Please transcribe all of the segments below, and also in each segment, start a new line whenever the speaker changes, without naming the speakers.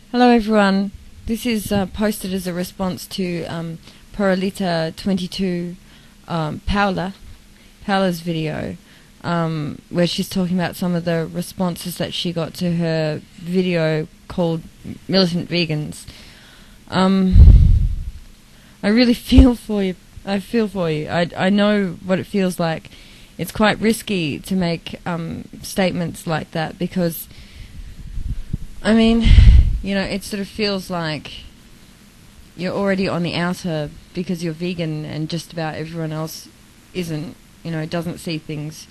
Hello everyone. This is posted as a response to Porolita 22 Paula's video, where she's talking about some of the responses that she got to her video called Militant Vegans. I really feel for you. I feel for you. I know what it feels like. It's quite risky to make statements like that because, I mean, you know, it sort of feels like you're already on the outer because you're vegan and just about everyone else isn't, you know, doesn't see things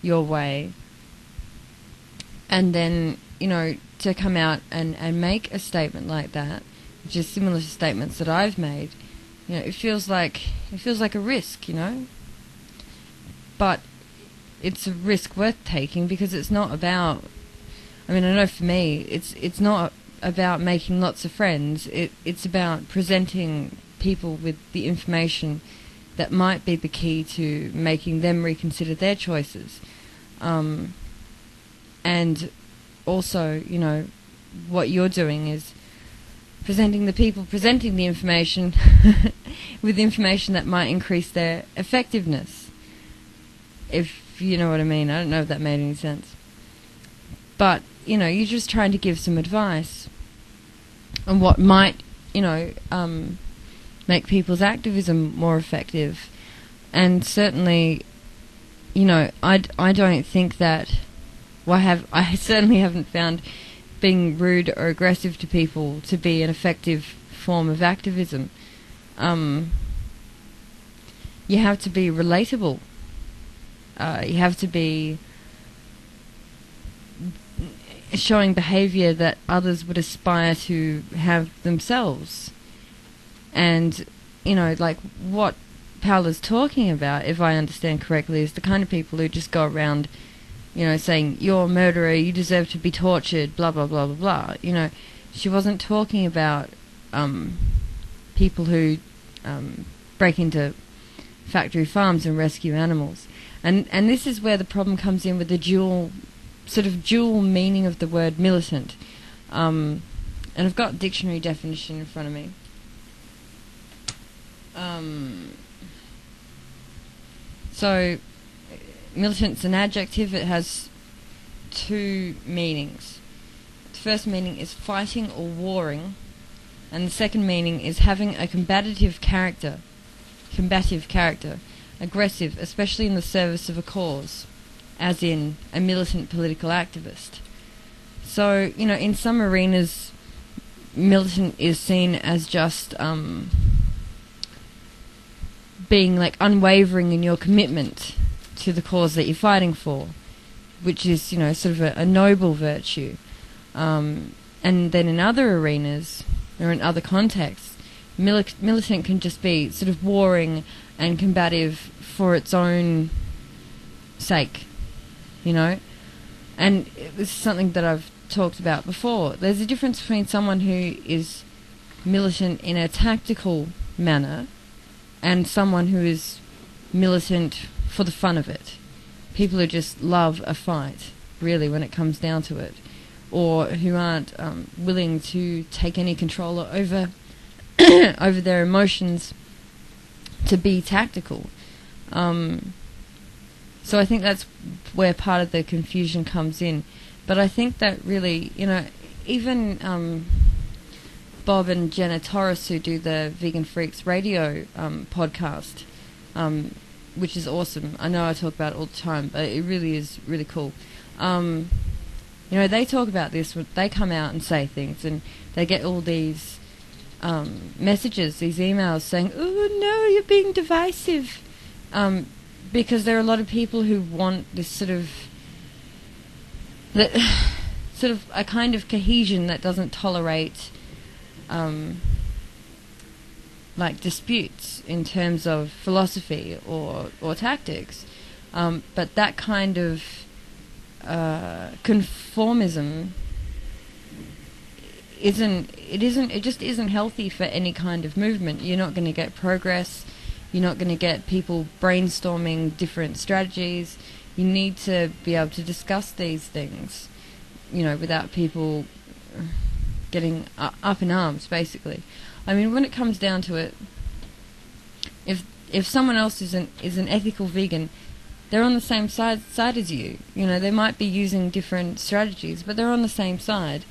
your way. And then, you know, to come out and make a statement like that, which is similar to statements that I've made, you know, it feels like a risk, you know. But it's a risk worth taking because it's not about, I mean, I know for me, it's not about making lots of friends. It's about presenting people with the information that might be the key to making them reconsider their choices. And also, you know, what you're doing is presenting the information with information that might increase their effectiveness. If you know what I mean. I don't know if that made any sense. But, you know, you're just trying to give some advice on what might, you know, make people's activism more effective. And certainly, you know, I don't think that, well, I certainly haven't found being rude or aggressive to people to be an effective form of activism. You have to be relatable. You have to be showing behaviour that others would aspire to have themselves. And, you know, like what Paula's talking about, if I understand correctly, is the kind of people who just go around, you know, saying, you're a murderer, you deserve to be tortured, blah, blah, blah, blah, blah. You know, she wasn't talking about people who break into factory farms and rescue animals. And this is where the problem comes in with the dual meaning of the word militant. And I've got dictionary definition in front of me. So, militant's an adjective. It has two meanings. The first meaning is fighting or warring, and the second meaning is having a combative character, aggressive, especially in the service of a cause, as in a militant political activist. So, you know, in some arenas, militant is seen as just being like unwavering in your commitment to the cause that you're fighting for, which is, you know, sort of a noble virtue. And then in other arenas, or in other contexts, militant can just be sort of warring and combative for its own sake, you know. And this is something that I've talked about before. There's a difference between someone who is militant in a tactical manner and someone who is militant for the fun of it. People who just love a fight, really, when it comes down to it, or who aren't willing to take any control over over their emotions to be tactical. So I think that's where part of the confusion comes in. But I think that really, you know, even Bob and Jenna Torres, who do the Vegan Freaks radio podcast, which is awesome. I know I talk about it all the time, but it really is really cool. You know, they talk about this. They come out and say things, and they get all these messages, these emails saying, "Oh no, you're being divisive," because there are a lot of people who want this sort of a kind of cohesion that doesn't tolerate like disputes in terms of philosophy or tactics, but that kind of conformism it just isn't healthy for any kind of movement. You're not going to get progress. You're not going to get people brainstorming different strategies. You need to be able to discuss these things, you know, without people getting up in arms, basically. I mean, when it comes down to it, if someone else is an ethical vegan, they're on the same side as you. You know, they might be using different strategies, but they're on the same side.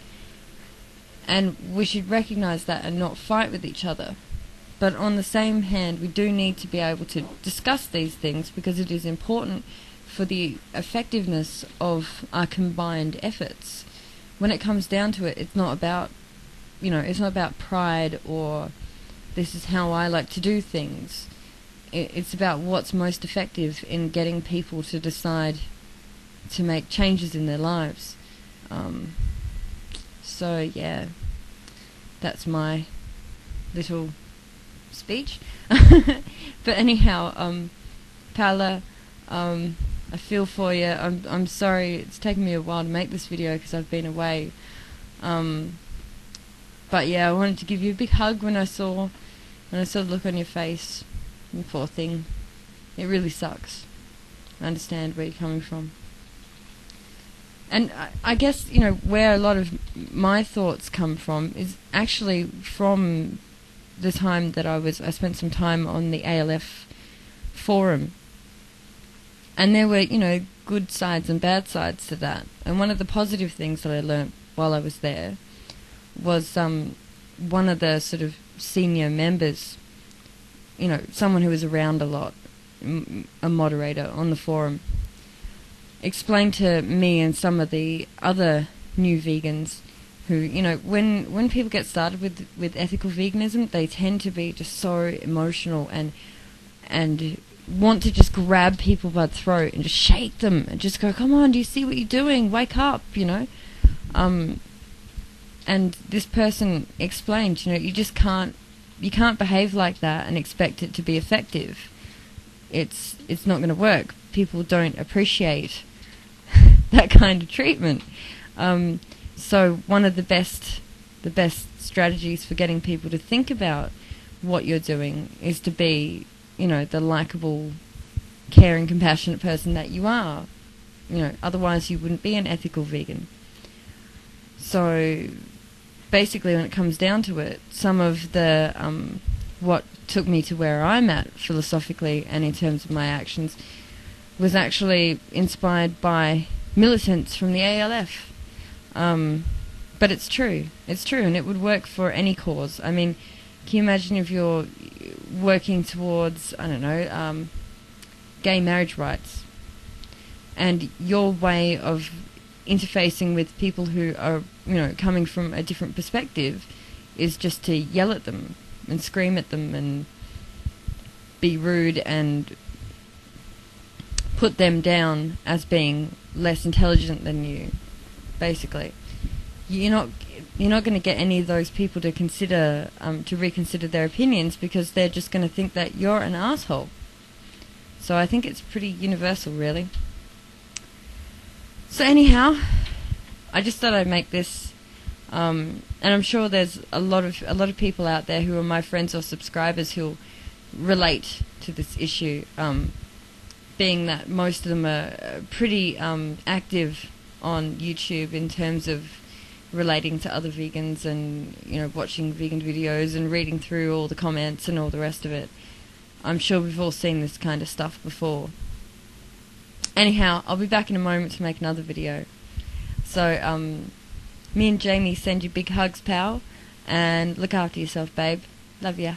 And we should recognise that and not fight with each other. But on the same hand, we do need to be able to discuss these things, because it is important for the effectiveness of our combined efforts. When it comes down to it, it's not about, you know, it's not about pride or this is how I like to do things. It's about what's most effective in getting people to decide to make changes in their lives. So yeah, that's my little speech. But anyhow, Paola, I feel for you. I'm sorry it's taken me a while to make this video because I've been away. But yeah, I wanted to give you a big hug when I saw the look on your face. You poor thing. It really sucks. I understand where you're coming from. And I guess, you know, where a lot of my thoughts come from is actually from the time that I spent some time on the ALF forum. And there were, you know, good sides and bad sides to that. And one of the positive things that I learnt while I was there was one of the sort of senior members, you know, someone who was around a lot, a moderator on the forum, explained to me and some of the other new vegans who, you know, when people get started with ethical veganism, they tend to be just so emotional and want to just grab people by the throat and just shake them and just go, come on, do you see what you're doing? Wake up, you know. And this person explained, you know, you can't behave like that and expect it to be effective. It's not going to work. People don't appreciate that kind of treatment. So one of the best strategies for getting people to think about what you're doing is to be, you know, the likable, caring, compassionate person that you are. You know, otherwise you wouldn't be an ethical vegan. So basically, when it comes down to it, some of the what took me to where I'm at philosophically and in terms of my actions was actually inspired by militants from the ALF. But it's true, and it would work for any cause. I mean, can you imagine if you're working towards, I don't know, gay marriage rights, and your way of interfacing with people who are, you know, coming from a different perspective is just to yell at them and scream at them and be rude and put them down as being less intelligent than you, basically. You're not going to get any of those people to consider to reconsider their opinions, because they're just going to think that you're an asshole. So I think it's pretty universal, really. So anyhow, I just thought I'd make this, and I'm sure there's a lot of people out there who are my friends or subscribers who'll relate to this issue, being that most of them are pretty active on YouTube in terms of relating to other vegans and, you know, watching vegan videos and reading through all the comments and all the rest of it. I'm sure we've all seen this kind of stuff before. Anyhow, I'll be back in a moment to make another video. So, me and Jamie send you big hugs, pal, and look after yourself, babe. Love ya.